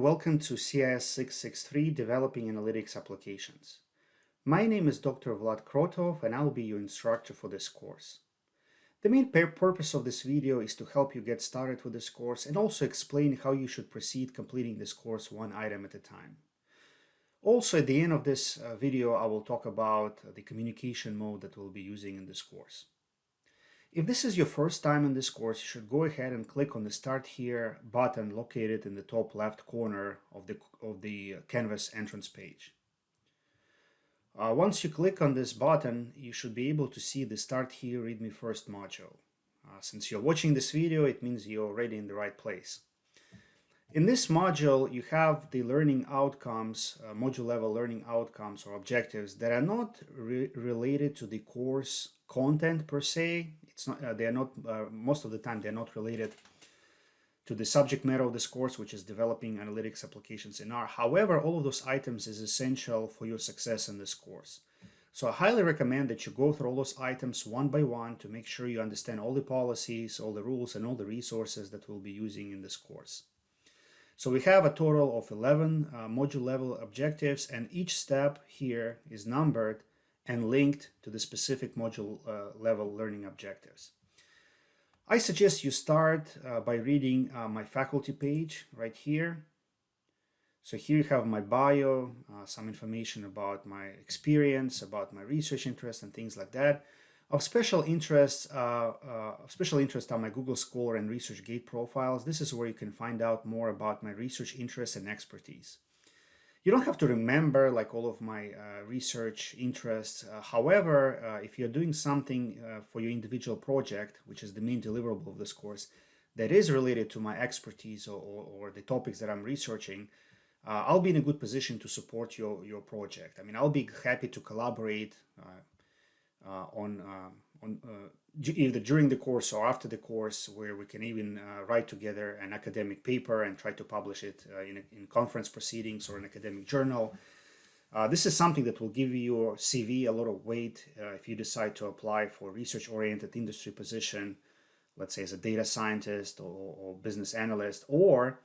welcome to CIS663 Developing Analytics Applications. My name is Dr. Vlad Krotov and I'll be your instructor for this course. The main purpose of this video is to help you get started with this course and also explain how you should proceed completing this course one item at a time. Also, at the end of this video, I will talk about the communication mode that we'll be using in this course. If this is your first time in this course, you should go ahead and click on the Start Here button located in the top left corner of the Canvas entrance page. Once you click on this button, you should be able to see the Start Here Read Me First module. Since you're watching this video, it means you're already in the right place. In this module, you have the learning outcomes, module level learning outcomes or objectives that are not related to the course content per se. They are not, most of the time, they're not related to the subject matter of this course, which is developing analytics applications in R. However, all of those items is essential for your success in this course. So I highly recommend that you go through all those items one by one to make sure you understand all the policies, all the rules, and all the resources that we'll be using in this course. So we have a total of 11 module level objectives, and each step here is numbered and linked to the specific module level learning objectives. I suggest you start by reading my faculty page right here. So here you have my bio, some information about my experience, about my research interests and things like that. Of special interest are my Google Scholar and ResearchGate profiles. This is where you can find out more about my research interests and expertise. You don't have to remember like all of my research interests. However, if you're doing something for your individual project, which is the main deliverable of this course, that is related to my expertise or the topics that I'm researching, I'll be in a good position to support your project. I mean, I'll be happy to collaborate either during the course or after the course, where we can even write together an academic paper and try to publish it in conference proceedings or an academic journal. This is something that will give your CV a lot of weight if you decide to apply for a research-oriented industry position, let's say as a data scientist or business analyst, or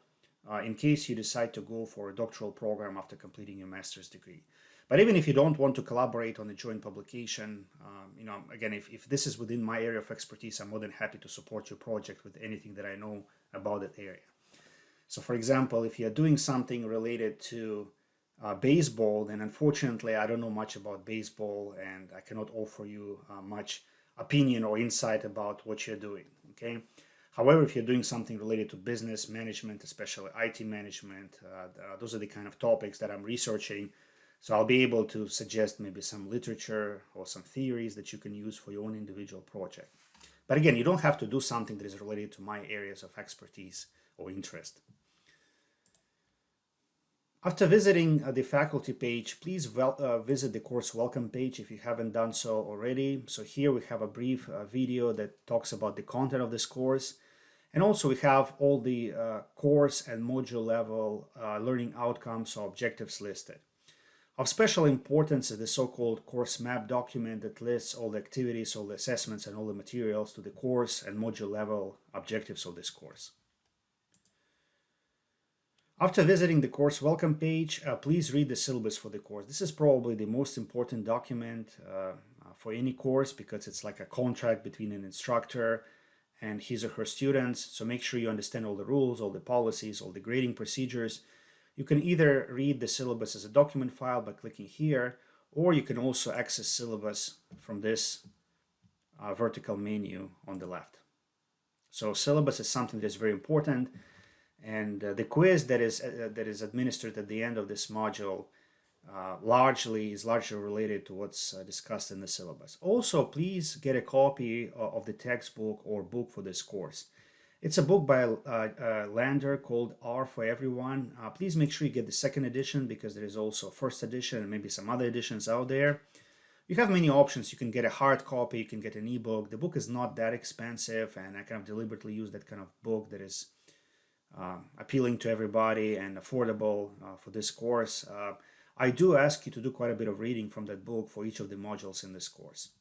in case you decide to go for a doctoral program after completing your master's degree. But even if you don't want to collaborate on a joint publication, again, if this is within my area of expertise, I'm more than happy to support your project with anything that I know about that area. So for example, if you're doing something related to baseball, then unfortunately, I don't know much about baseball and I cannot offer you much opinion or insight about what you're doing, okay? However, if you're doing something related to business management, especially IT management, those are the kind of topics that I'm researching. So I'll be able to suggest maybe some literature or some theories that you can use for your own individual project. But again, you don't have to do something that is related to my areas of expertise or interest. After visiting the faculty page, please visit the course welcome page if you haven't done so already. So here we have a brief video that talks about the content of this course. And also we have all the course and module level learning outcomes or objectives listed. Of special importance is the so-called course map document that lists all the activities, all the assessments, and all the materials to the course and module level objectives of this course. After visiting the course welcome page, please read the syllabus for the course. This is probably the most important document for any course because it's like a contract between an instructor and his or her students. So make sure you understand all the rules, all the policies, all the grading procedures. You can either read the syllabus as a document file by clicking here, or you can also access syllabus from this vertical menu on the left. So syllabus is something that is very important, and the quiz that is administered at the end of this module largely related to what's discussed in the syllabus. Also, please get a copy of the textbook or book for this course. It's a book by Lander called R for Everyone. Please make sure you get the second edition because there is also a first edition and maybe some other editions out there. You have many options. You can get a hard copy, you can get an ebook. The book is not that expensive, and I kind of deliberately use that kind of book that is appealing to everybody and affordable for this course. I do ask you to do quite a bit of reading from that book for each of the modules in this course.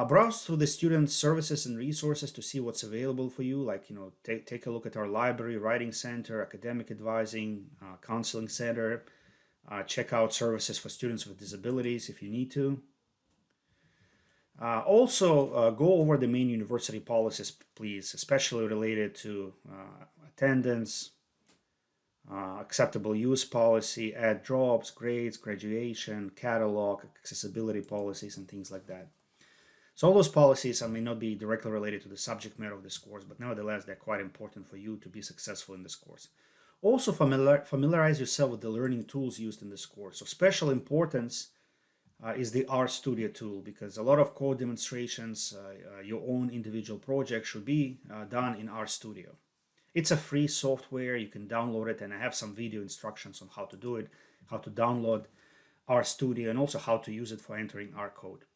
Browse through the student services and resources to see what's available for you. Like, take a look at our library, writing center, academic advising, counseling center. Check out services for students with disabilities if you need to. Also, go over the main university policies, please, especially related to attendance, acceptable use policy, add drops, grades, graduation, catalog, accessibility policies, and things like that. So all those policies may not be directly related to the subject matter of this course, but nevertheless, they're quite important for you to be successful in this course. Also, familiarize yourself with the learning tools used in this course. Of special importance is the RStudio tool, because a lot of code demonstrations, your own individual project should be done in RStudio. It's a free software. You can download it, and I have some video instructions on how to do it, how to download RStudio, and also how to use it for entering R code.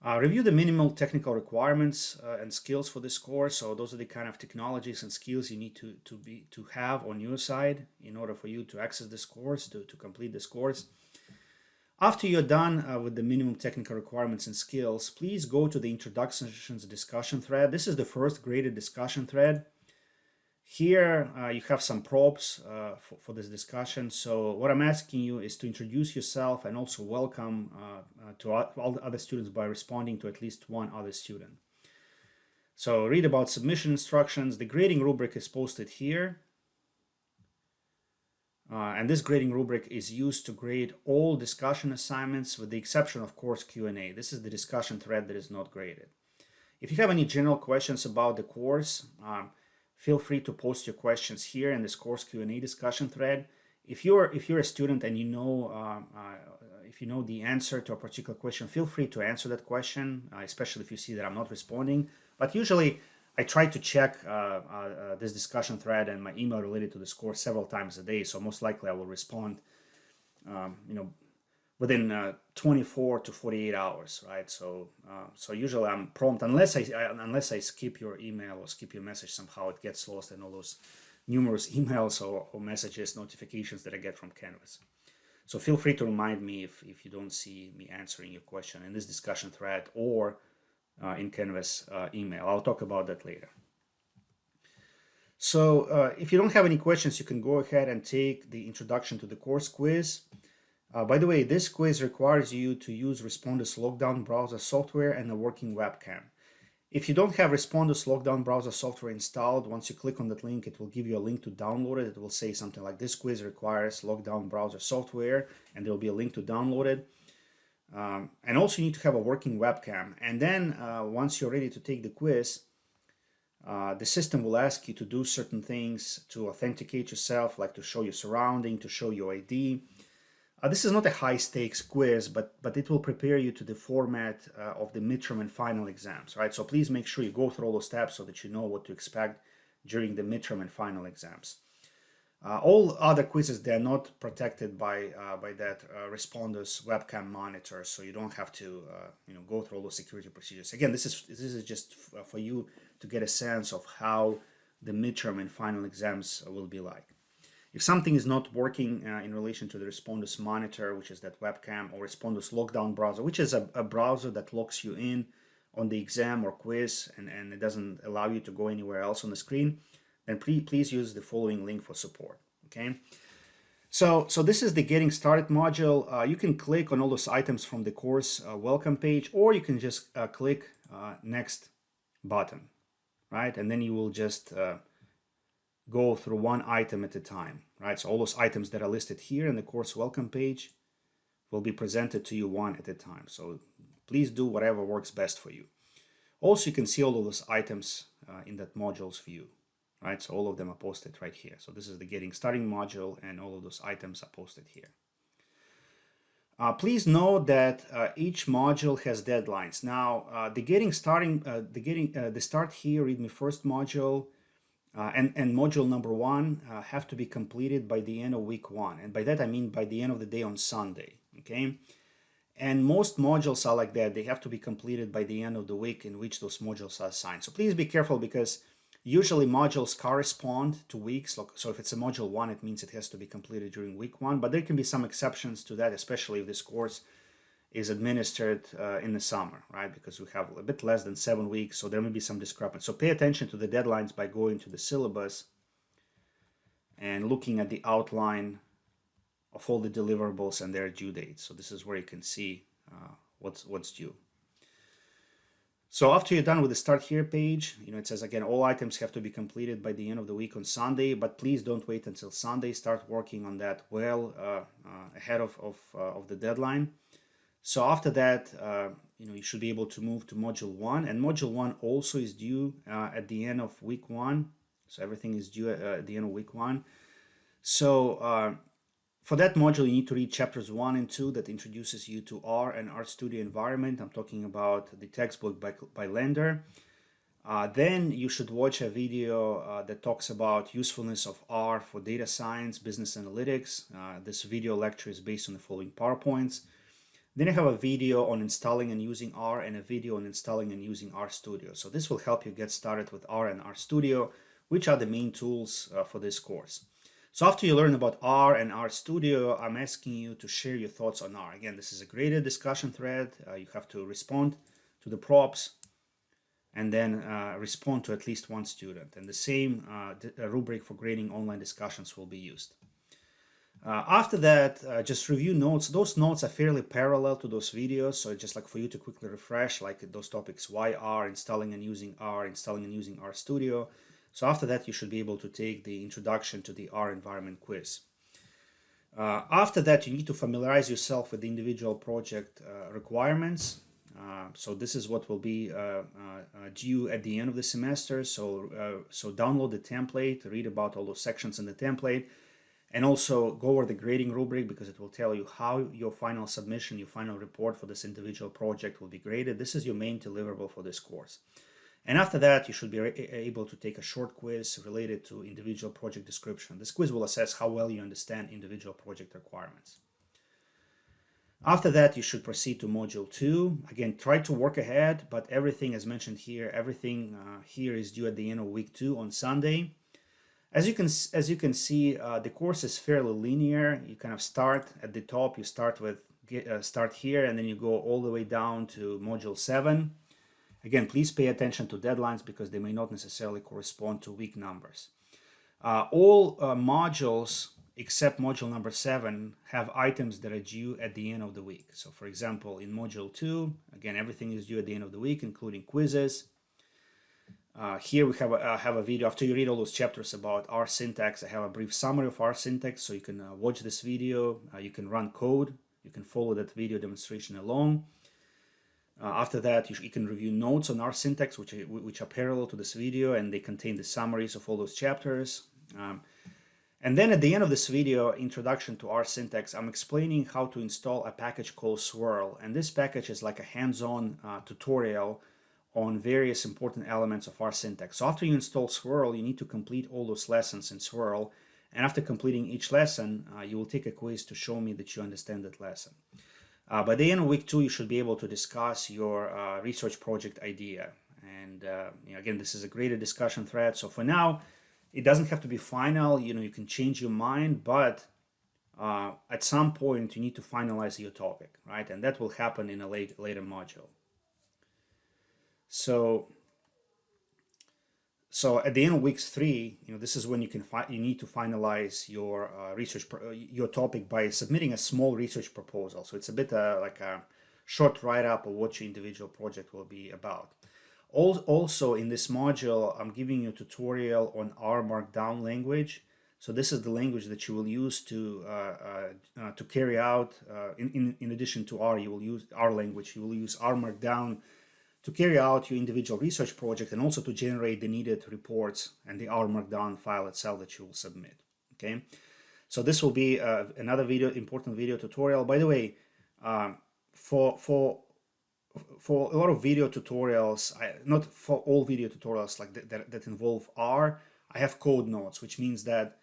Review the minimal technical requirements and skills for this course. So those are the kind of technologies and skills you need to have on your side in order for you to access this course, to complete this course. After you're done with the minimum technical requirements and skills, please go to the introductions discussion thread. This is the first graded discussion thread. Here you have some prompts for this discussion. So what I'm asking you is to introduce yourself and also welcome to all the other students by responding to at least one other student. So read about submission instructions. The grading rubric is posted here. And this grading rubric is used to grade all discussion assignments with the exception of course Q&A. This is the discussion thread that is not graded. If you have any general questions about the course, feel free to post your questions here in this course Q&A discussion thread. If you're a student and if you know the answer to a particular question, feel free to answer that question, especially if you see that I'm not responding. But usually I try to check this discussion thread and my email related to this course several times a day. So most likely I will respond, within 24 to 48 hours, right? So usually I'm prompt unless I skip your email or skip your message somehow. It gets lost in all those numerous emails or messages, notifications that I get from Canvas. So feel free to remind me if you don't see me answering your question in this discussion thread or in Canvas email. I'll talk about that later. So if you don't have any questions, you can go ahead and take the introduction to the course quiz. By the way, this quiz requires you to use Respondus Lockdown browser software and a working webcam. If you don't have Respondus Lockdown browser software installed, once you click on that link, it will give you a link to download it. It will say something like this quiz requires Lockdown browser software, and there will be a link to download it. And also you need to have a working webcam. And then once you're ready to take the quiz, the system will ask you to do certain things to authenticate yourself, like to show your surrounding, to show your ID. This is not a high-stakes quiz, but it will prepare you to the format of the midterm and final exams, right? So please make sure you go through all those steps so that you know what to expect during the midterm and final exams. All other quizzes, they're not protected by that Respondus webcam monitor, so you don't have to go through all those security procedures. Again, this is just for you to get a sense of how the midterm and final exams will be like. If something is not working in relation to the Respondus monitor, which is that webcam, or Respondus Lockdown browser, which is a browser that locks you in on the exam or quiz and it doesn't allow you to go anywhere else on the screen, then please use the following link for support. Okay. So this is the Getting Started module. You can click on all those items from the course welcome page, or you can just click next button, right? And then you will just go through one item at a time, right? So all those items that are listed here in the course welcome page will be presented to you one at a time. So please do whatever works best for you. Also, you can see all of those items in that module's view, right? So all of them are posted right here. So this is the Getting Started module, and all of those items are posted here. Please note that each module has deadlines. Now, the Start Here, Read Me First module and module number 1 have to be completed by the end of week 1. And by that, I mean by the end of the day on Sunday, okay? And most modules are like that. They have to be completed by the end of the week in which those modules are assigned. So please be careful, because usually modules correspond to weeks. So if it's a module 1, it means it has to be completed during week 1. But there can be some exceptions to that, especially if this course is administered in the summer, right? Because we have a bit less than 7 weeks, so there may be some discrepancy. So pay attention to the deadlines by going to the syllabus and looking at the outline of all the deliverables and their due dates. So this is where you can see what's due. So after you're done with the Start Here page, it says again, all items have to be completed by the end of the week on Sunday, but please don't wait until Sunday. Start working on that well ahead of the deadline. So after that, you should be able to move to Module 1, and Module 1 also is due at the end of week 1. So everything is due at the end of week 1. So for that module, you need to read chapters 1 and 2 that introduces you to R and RStudio environment. I'm talking about the textbook by Lender. Then you should watch a video that talks about usefulness of R for data science, business analytics. This video lecture is based on the following PowerPoints. Then I have a video on installing and using R and a video on installing and using RStudio. So this will help you get started with R and RStudio, which are the main tools for this course. So after you learn about R and RStudio, I'm asking you to share your thoughts on R. Again, this is a graded discussion thread. You have to respond to the props and then respond to at least one student. And the same rubric for grading online discussions will be used. After that, just review notes. Those notes are fairly parallel to those videos. So just like for you to quickly refresh, like those topics, why R, installing and using RStudio. So after that, you should be able to take the introduction to the R environment quiz. After that, you need to familiarize yourself with the individual project requirements. So this is what will be due at the end of the semester. So download the template, read about all those sections in the template, and also go over the grading rubric because it will tell you how your final submission, your final report for this individual project will be graded. This is your main deliverable for this course. And after that, you should be able to take a short quiz related to individual project description. This quiz will assess how well you understand individual project requirements. After that, you should proceed to Module 2. Again, try to work ahead, but everything as mentioned here, everything here is due at the end of week 2 on Sunday. As you can see, the course is fairly linear. You kind of start at the top, you start with Start Here, and then you go all the way down to Module 7. Again, please pay attention to deadlines because they may not necessarily correspond to week numbers. All modules except module number 7 have items that are due at the end of the week. So for example, in module 2, again, everything is due at the end of the week, including quizzes. Here we have a video. After you read all those chapters about R syntax, I have a brief summary of R syntax, so you can watch this video, you can run code, you can follow that video demonstration along. After that, you can review notes on R syntax, which are parallel to this video, and they contain the summaries of all those chapters. And then at the end of this video, Introduction to R syntax, I'm explaining how to install a package called Swirl. And this package is like a hands-on tutorial on various important elements of R syntax. So after you install Swirl, you need to complete all those lessons in Swirl. And after completing each lesson, you will take a quiz to show me that you understand that lesson. By the end of week 2, you should be able to discuss your research project idea. And again, this is a graded discussion thread. So for now, it doesn't have to be final. You can change your mind, but at some point, you need to finalize your topic, right? And that will happen in a later module. So at the end of week 3, this is when you need to finalize your your topic by submitting a small research proposal. So it's a bit like a short write-up of what your individual project will be about. Also in this module, I'm giving you a tutorial on R Markdown language. So this is the language that you will use to carry out. In addition to R, you will use R language. You will use R Markdown to carry out your individual research project and also to generate the needed reports and the R Markdown file itself that you will submit. Okay, so this will be another important video tutorial. By the way, for a lot of video tutorials, not for all video tutorials like that involve R, I have code notes, which means that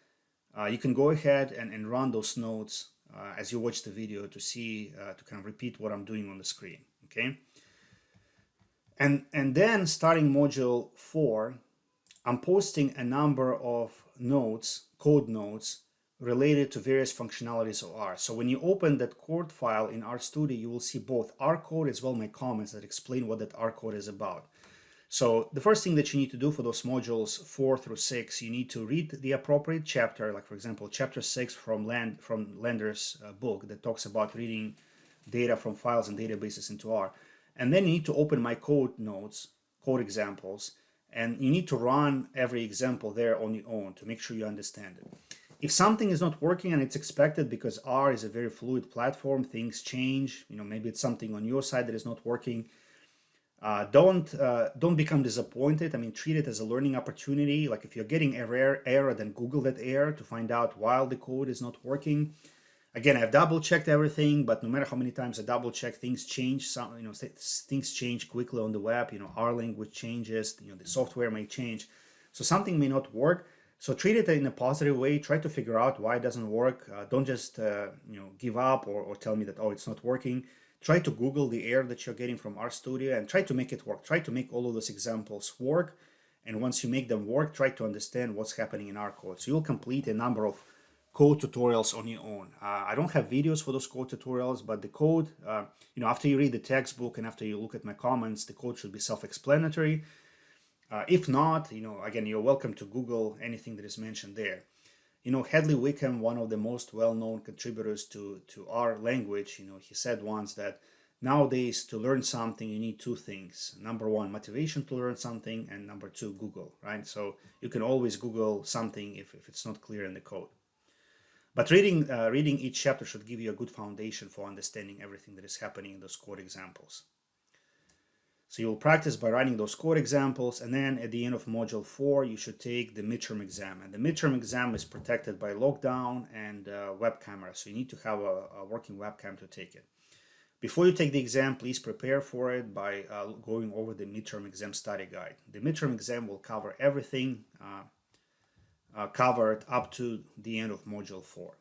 you can go ahead and run those notes as you watch the video to see, to kind of repeat what I'm doing on the screen. Okay. And then starting module 4, I'm posting a number of notes, code notes, related to various functionalities of R. So when you open that code file in RStudio, you will see both R code as well my comments that explain what that R code is about. So the first thing that you need to do for those modules 4 through 6, you need to read the appropriate chapter, like for example, chapter 6 from Lander's book that talks about reading data from files and databases into R. And then you need to open my code notes, code examples, and you need to run every example there on your own to make sure you understand it. If something is not working, and it's expected because R is a very fluid platform, things change, maybe it's something on your side that is not working, don't become disappointed. I mean, treat it as a learning opportunity. Like if you're getting error, then Google that error to find out why the code is not working. Again, I've double checked everything, but no matter how many times I double check, things change. Things change quickly on the web. Our language changes. The software may change, so something may not work. So treat it in a positive way. Try to figure out why it doesn't work. Don't just give up or tell me that, oh, it's not working. Try to Google the error that you're getting from RStudio and try to make it work. Try to make all of those examples work. And once you make them work, try to understand what's happening in our code. So you'll complete a number of code tutorials on your own. I don't have videos for those code tutorials, but the code, after you read the textbook and after you look at my comments, the code should be self-explanatory. If not, again, you're welcome to Google anything that is mentioned there. Hadley Wickham, one of the most well-known contributors to our language, he said once that nowadays to learn something, you need two things. Number one, motivation to learn something, and number two, Google, right? So you can always Google something if it's not clear in the code. But reading each chapter should give you a good foundation for understanding everything that is happening in those code examples. So you'll practice by writing those code examples, and then at the end of module 4, you should take the midterm exam. And the midterm exam is protected by lockdown and web camera, so you need to have a working webcam to take it. Before you take the exam, please prepare for it by going over the midterm exam study guide. The midterm exam will cover everything covered up to the end of module 4.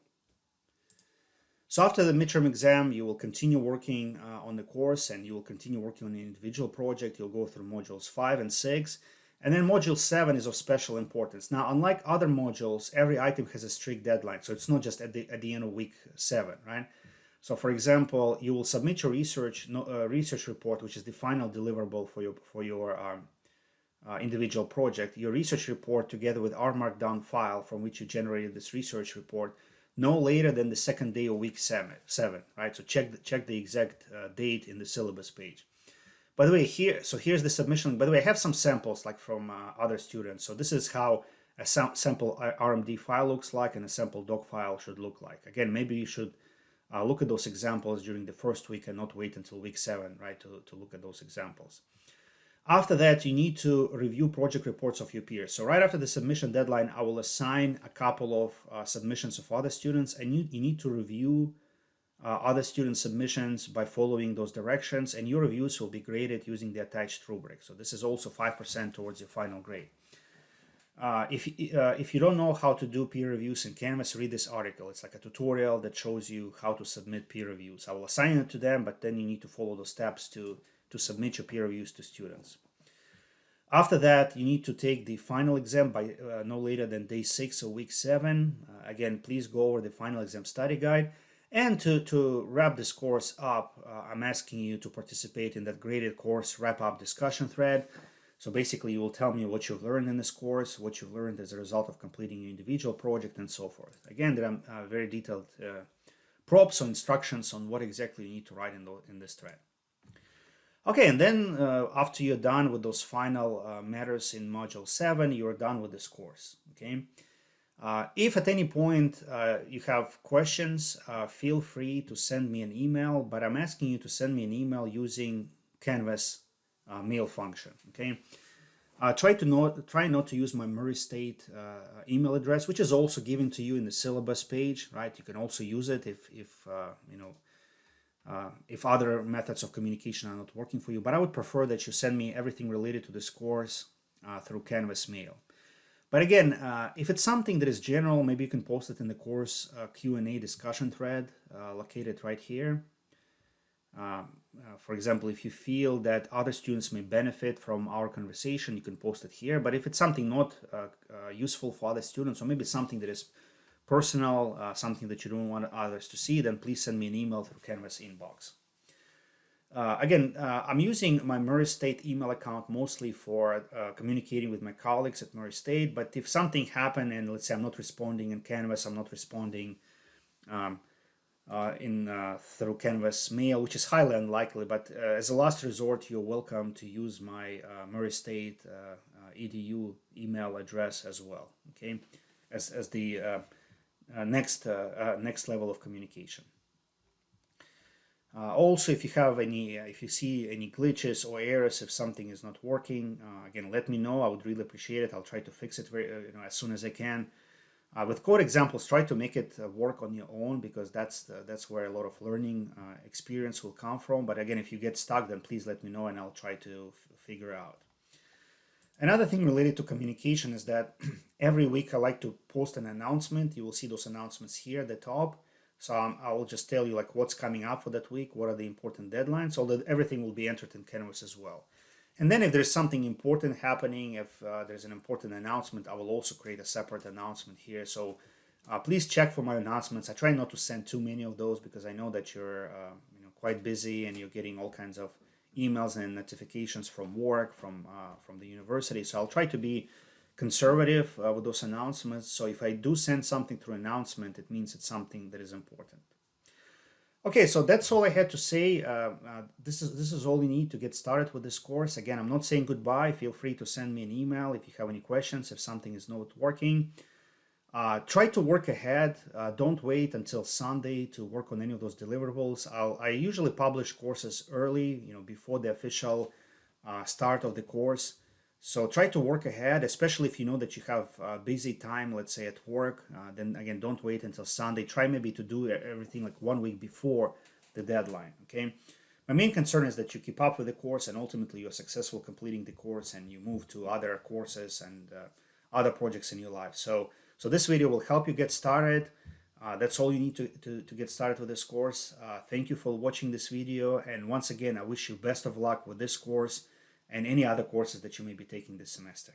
So after the midterm exam, you will continue working on the course and you will continue working on an individual project. You'll go through modules 5 and 6. And then module 7 is of special importance. Now, unlike other modules, every item has a strict deadline. So it's not just at the end of week 7, right? So for example, you will submit your research report, which is the final deliverable for your individual project. Your research report together with our markdown file from which you generated this research report no later than the second day of week 7, right? So check the exact date in the syllabus page. By the way, here's the submission. By the way, I have some samples like from other students. So this is how a sample RMD file looks like and a sample doc file should look like. Again, maybe you should look at those examples during the first week and not wait until week 7, right, to look at those examples. After that, you need to review project reports of your peers. So right after the submission deadline, I will assign a couple of submissions of other students, and you need to review other student submissions by following those directions, and your reviews will be graded using the attached rubric. So this is also 5% towards your final grade. If you don't know how to do peer reviews in Canvas, read this article. It's like a tutorial that shows you how to submit peer reviews. I will assign it to them, but then you need to follow those steps to submit your peer reviews to students. After that, you need to take the final exam by no later than day 6 of week 7. Again, please go over the final exam study guide. And to wrap this course up, I'm asking you to participate in that graded course wrap-up discussion thread. So basically, you will tell me what you've learned in this course, what you've learned as a result of completing your individual project, and so forth. Again, there are very detailed prompts or instructions on what exactly you need to write in this thread. Okay, and then after you're done with those final matters in module 7, you're done with this course, okay? If at any point you have questions, feel free to send me an email, but I'm asking you to send me an email using Canvas mail function, okay? Try not to use my Murray State email address, which is also given to you in the syllabus page, right? You can also use it if other methods of communication are not working for you, but I would prefer that you send me everything related to this course through Canvas mail. But again, if it's something that is general, maybe you can post it in the course Q&A discussion thread located right here. For example, if you feel that other students may benefit from our conversation, you can post it here. But if it's something not useful for other students, or maybe something that is personal, something that you don't want others to see, then please send me an email through Canvas inbox. Again, I'm using my Murray State email account mostly for communicating with my colleagues at Murray State, but if something happened and let's say I'm not responding in Canvas, I'm not responding through Canvas mail, which is highly unlikely, but as a last resort, you're welcome to use my Murray State edu email address as well, okay, as the next level of communication. Also, if you see any glitches or errors, if something is not working, again, let me know. I would really appreciate it. I'll try to fix it as soon as I can. With code examples, try to make it work on your own, because that's where a lot of learning experience will come from. But again, if you get stuck, then please let me know and I'll try to figure out. Another thing related to communication is that every week I like to post an announcement. You will see those announcements here at the top. So I will just tell you like what's coming up for that week, what are the important deadlines, so that everything will be entered in Canvas as well. And then if there's something important happening, if there's an important announcement, I will also create a separate announcement here. So please check for my announcements. I try not to send too many of those because I know that you're quite busy and you're getting all kinds of emails and notifications from work, from the university. So I'll try to be conservative with those announcements. So if I do send something through announcement, it means it's something that is important. Okay, so that's all I had to say. This is all you need to get started with this course. Again, I'm not saying goodbye. Feel free to send me an email if you have any questions, if something is not working. Try to work ahead. Don't wait until Sunday to work on any of those deliverables. I usually publish courses early, before the official start of the course. So try to work ahead, especially if you know that you have a busy time, let's say at work. Then again, don't wait until Sunday. Try maybe to do everything like 1 week before the deadline, okay? My main concern is that you keep up with the course and ultimately you're successful completing the course and you move to other courses and other projects in your life. So this video will help you get started. That's all you need to get started with this course. Thank you for watching this video. And once again, I wish you best of luck with this course and any other courses that you may be taking this semester.